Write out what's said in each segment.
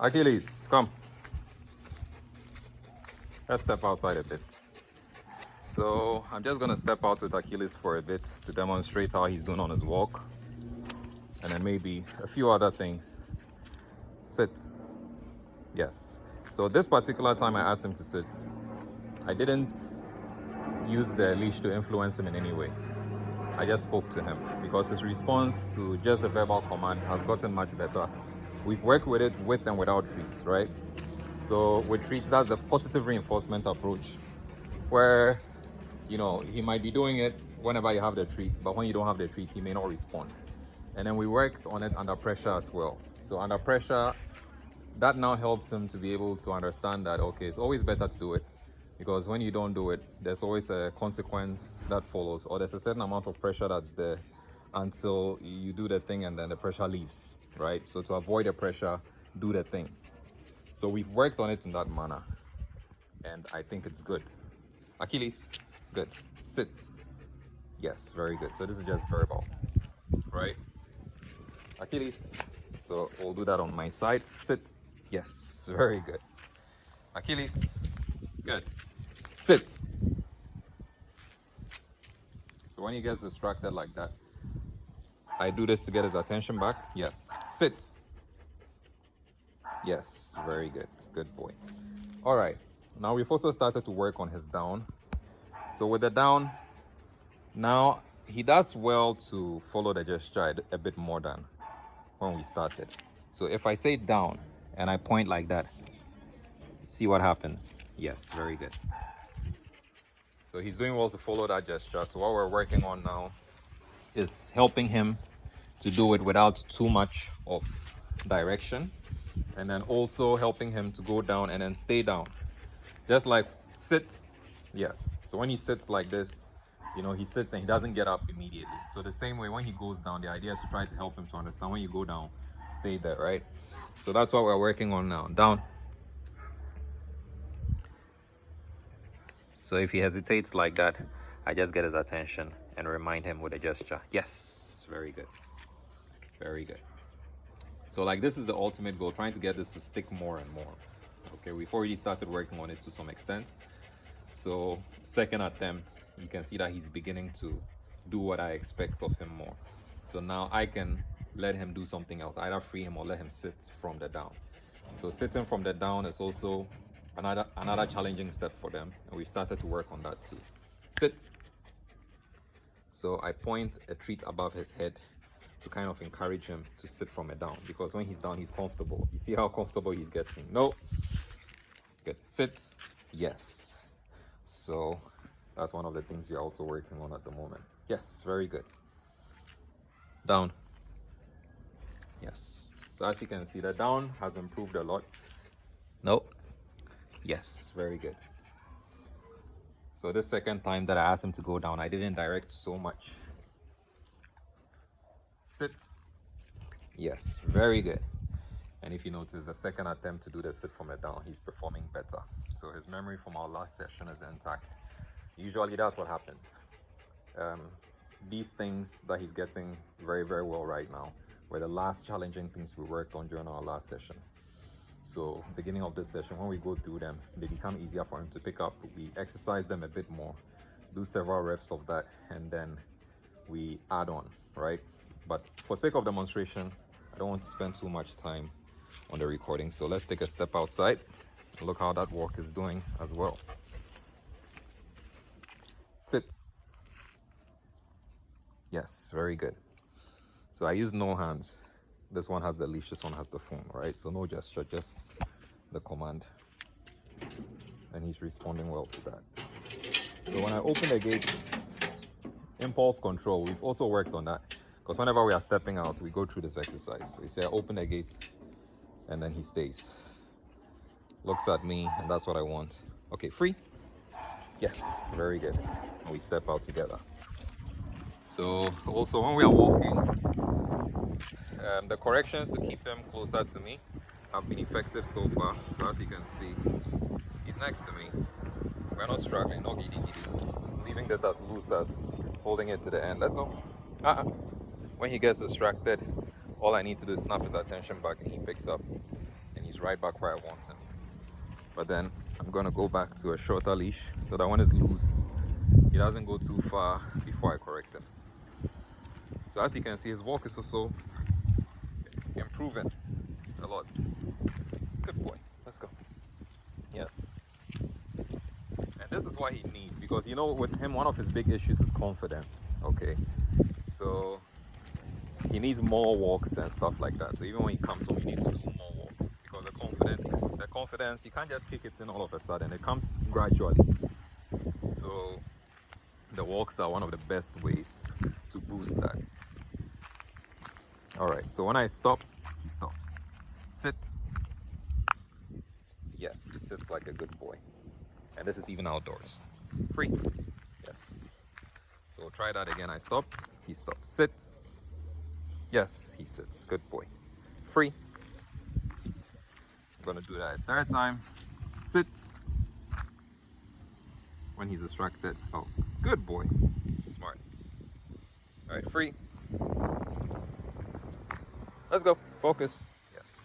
Achilles, come. Let's step outside a bit. So I'm just gonna step out with Achilles for a bit to demonstrate how he's doing on his walk. And then maybe a few other things. Sit. Yes. So this particular time I asked him to sit, I didn't use the leash to influence him in any way. I just spoke to him because his response to just the verbal command has gotten much better. We've worked with it with and without treats, right? So with treats, that's the positive reinforcement approach where, you know, he might be doing it whenever you have the treat, but when you don't have the treat, he may not respond. And then we worked on it under pressure as well. So under pressure, that now helps him to be able to understand that, okay, it's always better to do it, because when you don't do it, there's always a consequence that follows, or there's a certain amount of pressure that's there until you do the thing and then the pressure leaves, right? So to avoid the pressure, do the thing. So we've worked on it in that manner, and I think it's good. Achilles, good. Sit. Yes, very good. So this is just verbal, right? Achilles. So we'll do that on my side. Sit. Yes, very good. Achilles, good. Sit. So when he gets distracted like that, I do this to get his attention back. Yes. Sit. Yes, very good. Good boy. All right. Now we've also started to work on his down. So with the down, now he does well to follow the gesture a bit more than when we started. So if I say down and I point like that, see what happens. Yes, very good. So he's doing well to follow that gesture. So what we're working on now is helping him to do it without too much of direction, and then also helping him to go down and then stay down. Just like sit. Yes. So when he sits like this, you know, he sits and he doesn't get up immediately. So the same way when he goes down, the idea is to try to help him to understand when you go down, stay there, right? So that's what we're working on now. Down. So if he hesitates like that, I just get his attention and remind him with a gesture. Yes, very good. Very good. So like this is the ultimate goal, trying to get this to stick more and more. Okay, we've already started working on it to some extent. So second attempt, you can see that he's beginning to do what I expect of him more. So now I can let him do something else, either free him or let him sit from the down. So sitting from the down is also another challenging step for them, and we've started to work on that too. Sit. So I point a treat above his head to kind of encourage him to sit from a down, because when he's down, he's comfortable. You see how comfortable he's getting? No. Good. Sit. Yes. So that's one of the things you're also working on at the moment. Yes, very good. Down. Yes. So as you can see, the down has improved a lot. No. Yes, very good. So this second time that I asked him to go down, I didn't direct so much. Sit. Yes, very good. And if you notice, the second attempt to do the sit from the down, he's performing better. So his memory from our last session is intact. Usually that's what happens. These things that he's getting very, very well right now were the last challenging things we worked on during our last session. So beginning of this session, when we go through them, they become easier for him to pick up. We exercise them a bit more, do several reps of that, and then we add on, right? But for sake of demonstration, I don't want to spend too much time on the recording. So let's take a step outside and look how that walk is doing as well. Sit. Yes, very good. So I use no hands. This one has the leash, this one has the phone, right? So no gesture, just the command. And he's responding well to that. So when I open the gate, impulse control, we've also worked on that. Because whenever we are stepping out, we go through this exercise. So you say, open the gate, and then he stays. Looks at me, and that's what I want. Okay, free? Yes, very good. And we step out together. So also when we are walking, the corrections to keep him closer to me have been effective so far. So as you can see, he's next to me. We're not struggling, no giddy giddy. Leaving this as loose as holding it to the end. Let's go. When he gets distracted, all I need to do is snap his attention back and he picks up and he's right back where I want him. But then I'm gonna go back to a shorter leash so that when it's loose, he doesn't go too far before I correct him. So as you can see, his walk is also improving a lot. Good boy. Let's go. Yes. And this is what he needs, because you know, with him, one of his big issues is confidence. Okay. So he needs more walks and stuff like that. So even when he comes home, he needs to do more walks, because the confidence, you can't just kick it in all of a sudden. It comes gradually. So the walks are one of the best ways to boost that. All right. So when I stop, he stops. Sit. Yes, he sits like a good boy. And this is even outdoors. Free. Yes. So try that again. I stop. He stops. Sit. Yes, he sits. Good boy. Free. I'm gonna do that a third time. Sit. When he's distracted. Oh, good boy. Smart. All right, free. Let's go. Focus. Yes.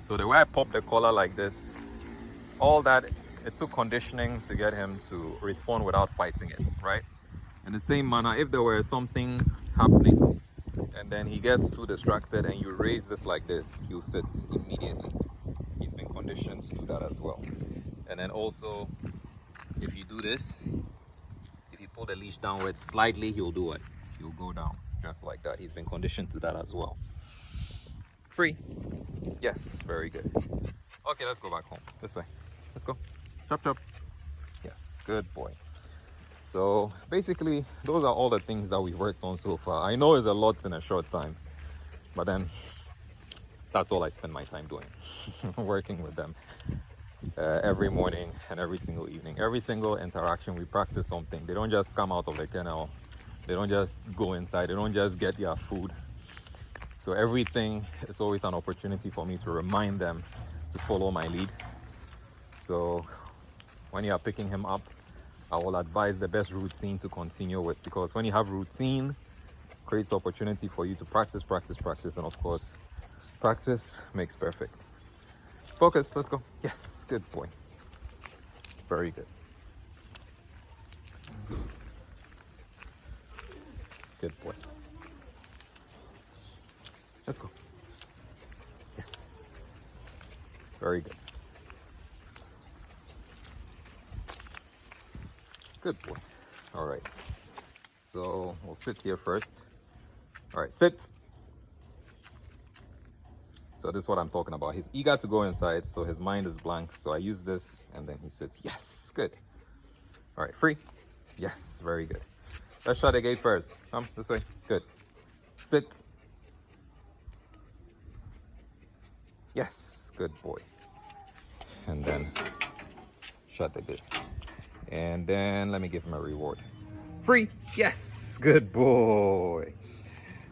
So the way I pop the collar like this, all that, it took conditioning to get him to respond without fighting it, right? In the same manner, if there were something happening and then he gets too distracted and you raise this like this, he'll sit immediately. He's been conditioned to do that as well. And then also, if you do this, if you pull the leash downwards slightly, he'll do it. He'll go down just like that. He's been conditioned to that as well. Free. Yes, very good. Okay, let's go back home. This way. Let's go. Chop, chop. Yes, good boy. So basically, those are all the things that we've worked on so far. I know it's a lot in a short time, but then that's all I spend my time doing, working with them every morning and every single evening. Every single interaction, we practice something. They don't just come out of the kennel. They don't just go inside. They don't just get their food. So everything is always an opportunity for me to remind them to follow my lead. So when you are picking him up, I will advise the best routine to continue with, because when you have routine, creates opportunity for you to practice, and of course, practice makes perfect. Focus, let's go. Yes, good boy. Very good. Good boy. Let's go. Yes. Very good. Good boy. All right. So we'll sit here first. All right, sit. So this is what I'm talking about. He's eager to go inside, so his mind is blank. So I use this, and then he sits. Yes, good. All right, free. Yes, very good. Let's shut the gate first. Come this way. Good. Sit. Yes, good boy. And then shut the gate. And then let me give him a reward. Free. Yes, good boy.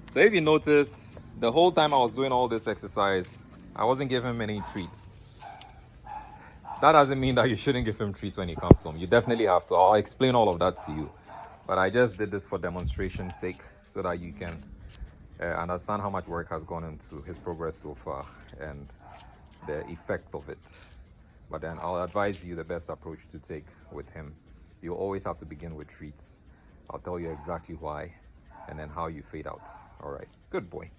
So if you notice, the whole time I was doing all this exercise, I wasn't giving him any treats. That doesn't mean that you shouldn't give him treats when he comes home. You definitely have to. I'll explain all of that to you. But I just did this for demonstration's sake, so that you can understand how much work has gone into his progress so far and the effect of it. But then I'll advise you the best approach to take with him. You always have to begin with treats. I'll tell you exactly why and then how you fade out. All right, good boy.